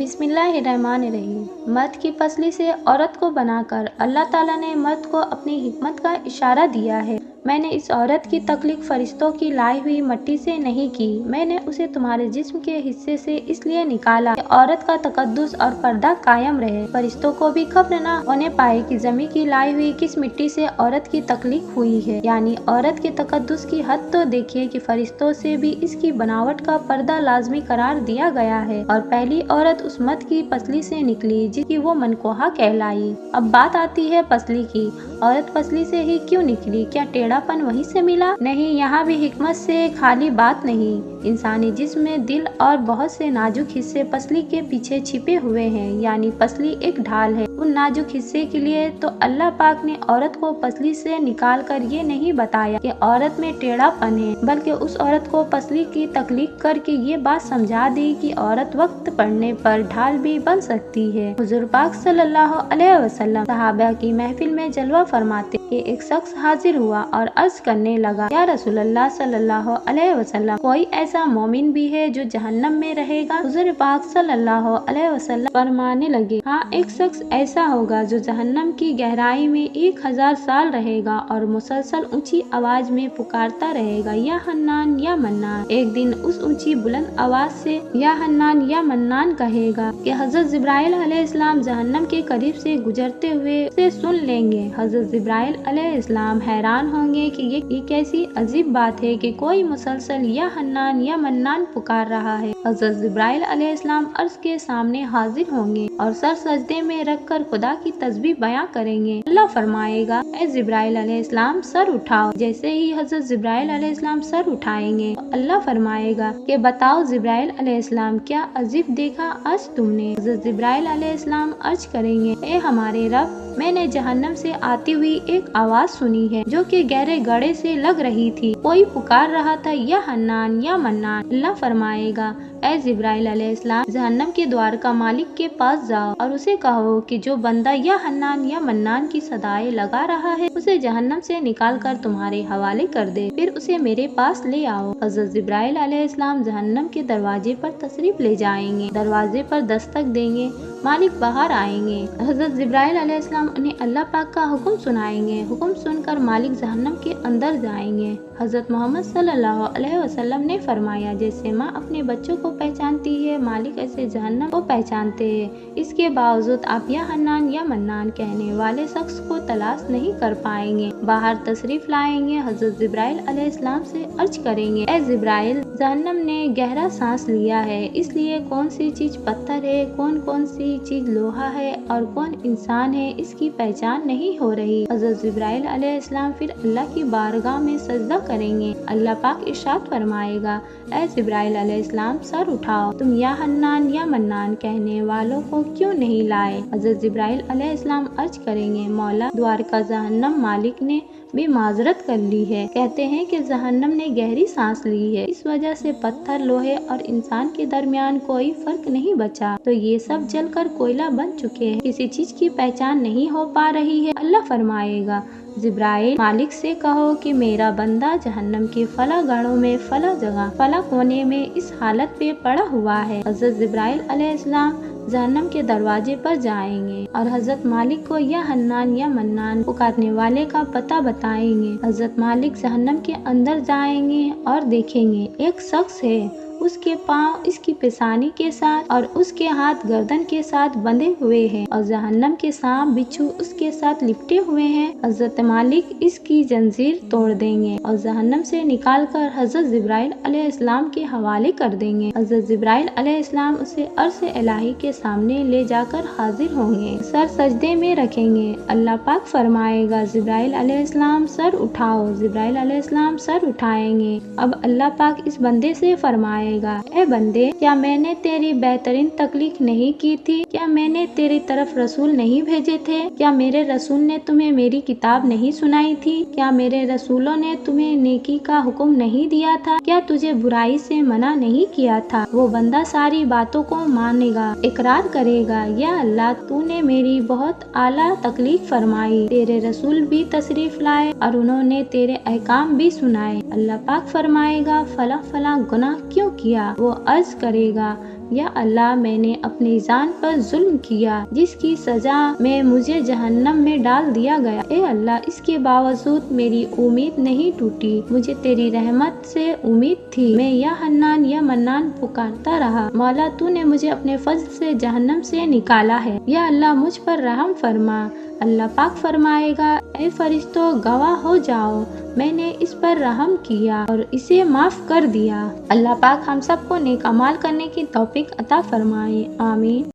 بسم اللہ الرحمن الرحیم۔ مرد کی پسلی سے عورت کو بنا کر اللہ تعالیٰ نے مرد کو اپنی حکمت کا اشارہ دیا ہے۔ میں نے اس عورت کی تخلیق فرشتوں کی لائی ہوئی مٹی سے نہیں کی، میں نے اسے تمہارے جسم کے حصے سے اس لیے نکالا کہ عورت کا تقدس اور پردہ قائم رہے۔ فرشتوں کو بھی خبر نہ ہونے پائے کہ زمین کی لائی ہوئی کس مٹی سے عورت کی تخلیق ہوئی ہے، یعنی عورت کے تقدس کی حد تو دیکھیے کہ فرشتوں سے بھی اس کی بناوٹ کا پردہ لازمی قرار دیا گیا ہے، اور پہلی عورت اس مرد کی پسلی سے نکلی جس کی وہ منکوہا کہلائی۔ اب بات آتی ہے پسلی کی۔ عورت پسلی سے ہی کیوں نکلی؟ کیا ٹیڑھا پن وہیں سے ملا؟ نہیں، یہاں بھی حکمت سے خالی بات نہیں۔ انسانی جسم میں دل اور بہت سے نازک حصے پسلی کے پیچھے چھپے ہوئے ہیں، یعنی پسلی ایک ڈھال ہے ان نازک حصے کے لیے۔ تو اللہ پاک نے عورت کو پسلی سے نکال کر یہ نہیں بتایا کہ عورت میں ٹیڑھا پن ہے، بلکہ اس عورت کو پسلی کی تخلیق کر کے یہ بات سمجھا دی کہ عورت وقت پڑنے پر ڈھال بھی بن سکتی ہے۔ حضور پاک صلی اللہ علیہ وسلم صحابہ کی محفل میں جلوہ فرماتے کہ ایک شخص حاضر ہوا اور عرض کرنے لگا، یا رسول اللہ صلی اللہ علیہ وسلم، کوئی ایسا مومن بھی ہے جو جہنم میں رہے گا؟ حضور پاک صلی اللہ علیہ وسلم فرمانے لگے، ہاں، ایک شخص ایسا ہوگا جو جہنم کی گہرائی میں 1000 سال رہے گا اور مسلسل اونچی آواز میں پکارتا رہے گا، یا حنان یا منان۔ ایک دن اس اونچی بلند آواز سے یا حنان یا منان کہے گا کہ حضرت جبرائیل علیہ السلام جہنم کے قریب سے گزرتے ہوئے اسے سن لیں گے۔ حضرت جبرائیل علیہ السلام حیران ہوں گے کہ یہ کیسی عجیب بات ہے کہ کوئی مسلسل یا حنان یا منان پکار رہا ہے۔ حضرت جبرائیل علیہ السلام عرش کے سامنے حاضر ہوں گے اور سر سجدے میں رکھ کر خدا کی تسبیح بیان کریں گے۔ اللہ فرمائے گا، اے جبرائیل علیہ السلام، سر اٹھاؤ۔ جیسے ہی حضرت جبرائیل علیہ السلام سر اٹھائیں گے تو اللہ فرمائے گا کہ بتاؤ جبرائیل علیہ السلام، کیا عجیب دیکھا آج تم نے؟ حضرت جبرائیل علیہ السلام عرض کریں گے، اے ہمارے رب، میں نے جہنم سے آتی ہوئی ایک آواز سنی ہے جو کہ گہرے گڑھے سے لگ رہی تھی، کوئی پکار رہا تھا یا حنان یا منان۔ اللہ فرمائے گا، اے جبرائیل علیہ السلام، جہنم کے دوار کا مالک کے پاس جاؤ اور اسے کہو کہ جو بندہ یا حنان یا منان کی صدائیں لگا رہا ہے اسے جہنم سے نکال کر تمہارے حوالے کر دے، پھر اسے میرے پاس لے آؤ۔ حضرت جبرائیل علیہ السلام جہنم کے دروازے پر تشریف لے جائیں گے، دروازے پر دستک دیں گے، مالک باہر آئیں گے۔ حضرت جبرائیل علیہ السلام انہیں اللہ پاک کا حکم سنائیں گے، حکم سن کر مالک جہنم کے اندر جائیں گے۔ حضرت محمد صلی اللہ علیہ وسلم نے فرمایا، جیسے ماں اپنے بچوں کو پہچانتی ہے، مالک ایسے جہنم کو پہچانتے ہیں۔ اس کے باوجود آپ یا حنان یا منان کہنے والے شخص کو تلاش نہیں کر پائیں گے۔ باہر تشریف لائیں گے، حضرت جبرائیل علیہ السلام سے عرض کریں گے، اے جبرائیل، جہنم نے گہرا سانس لیا ہے، اس لیے کون سی چیز پتھر ہے، کون سی چیز لوہا ہے اور کون انسان ہے، اس کی پہچان نہیں ہو رہی۔ حضرت جبرائیل علیہ السلام پھر اللہ کی بارگاہ میں سجدہ کریں گے۔ اللہ پاک ارشاد فرمائے گا، اے جبرائیل علیہ السلام، سر اٹھاؤ، تم یا حنان یا منان کہنے والوں کو کیوں نہیں لائے؟ حضرت جبرائیل علیہ السلام عرض کریں گے، مولا، دوار کا جہنم مالک نے بھی معذرت کر لی ہے، کہتے ہیں کہ جہنم نے گہری سانس لی ہے، اس وجہ سے پتھر، لوہے اور انسان کے درمیان کوئی فرق نہیں بچا، تو یہ سب جل کر کوئلہ بن چکے ہیں، کسی چیز کی پہچان نہیں ہو پا رہی ہے۔ اللہ فرمائے گا، جبرائیل، مالک سے کہو کہ میرا بندہ جہنم کے فلاں گڑھوں میں فلاں جگہ فلاں کونے میں اس حالت پہ پڑا ہوا ہے۔ حضرت جبرائیل علیہ السلام جہنم کے دروازے پر جائیں گے اور حضرت مالک کو یا حنان یا منان پکارنے والے کا پتہ بتائیں گے۔ حضرت مالک جہنم کے اندر جائیں گے اور دیکھیں گے ایک شخص ہے، اس کے پاؤں اس کی پیشانی کے ساتھ اور اس کے ہاتھ گردن کے ساتھ بندھے ہوئے ہیں اور جہنم کے سانپ بچھو اس کے ساتھ لپٹے ہوئے ہیں۔ حضرت مالک اس کی زنجیر توڑ دیں گے اور جہنم سے نکال کر حضرت جبرائیل علیہ السلام کے حوالے کر دیں گے۔ حضرت جبرائیل علیہ السلام اسے عرش الہی کے سامنے لے جا کر حاضر ہوں گے، سر سجدے میں رکھیں گے۔ اللہ پاک فرمائے گا، جبرائیل علیہ السلام، سر اٹھاؤ۔ جبرائیل علیہ السلام سر اٹھائیں گے۔ اب اللہ پاک اس بندے سے فرمائے گا، اے بندے، کیا میں نے تیری بہترین تخلیق نہیں کی تھی؟ کیا میں نے تیری طرف رسول نہیں بھیجے تھے؟ کیا میرے رسول نے تمہیں میری کتاب نہیں سنائی تھی؟ کیا میرے رسولوں نے تمہیں نیکی کا حکم نہیں دیا تھا؟ کیا تجھے برائی سے منع نہیں کیا تھا؟ وہ بندہ ساری باتوں کو مانے گا، اقرار کرے گا، یا اللہ، تو نے میری بہت اعلیٰ تخلیق فرمائی، تیرے رسول بھی تشریف لائے اور انہوں نے تیرے احکام بھی سنائے۔ اللہ پاک فرمائے گا، فلاں فلاں گناہ کیوں کیا؟ وہ عرض کرے گا، یا اللہ میں نے اپنی جان پر ظلم کیا جس کی سزا میں مجھے جہنم میں ڈال دیا گیا۔ اے اللہ اس کے باوجود میری امید نہیں ٹوٹی، مجھے تیری رحمت سے امید تھی، میں یا حنان یا منان پکارتا رہا۔ مولا تو نے مجھے اپنے فضل سے جہنم سے نکالا ہے، یا اللہ مجھ پر رحم فرما۔ اللہ پاک فرمائے گا اے فرشتوں گواہ ہو جاؤ، میں نے اس پر رحم کیا اور اسے معاف کر دیا۔ اللہ پاک ہم سب کو نیک اعمال کرنے کی توفیق عطا فرمائے، آمین۔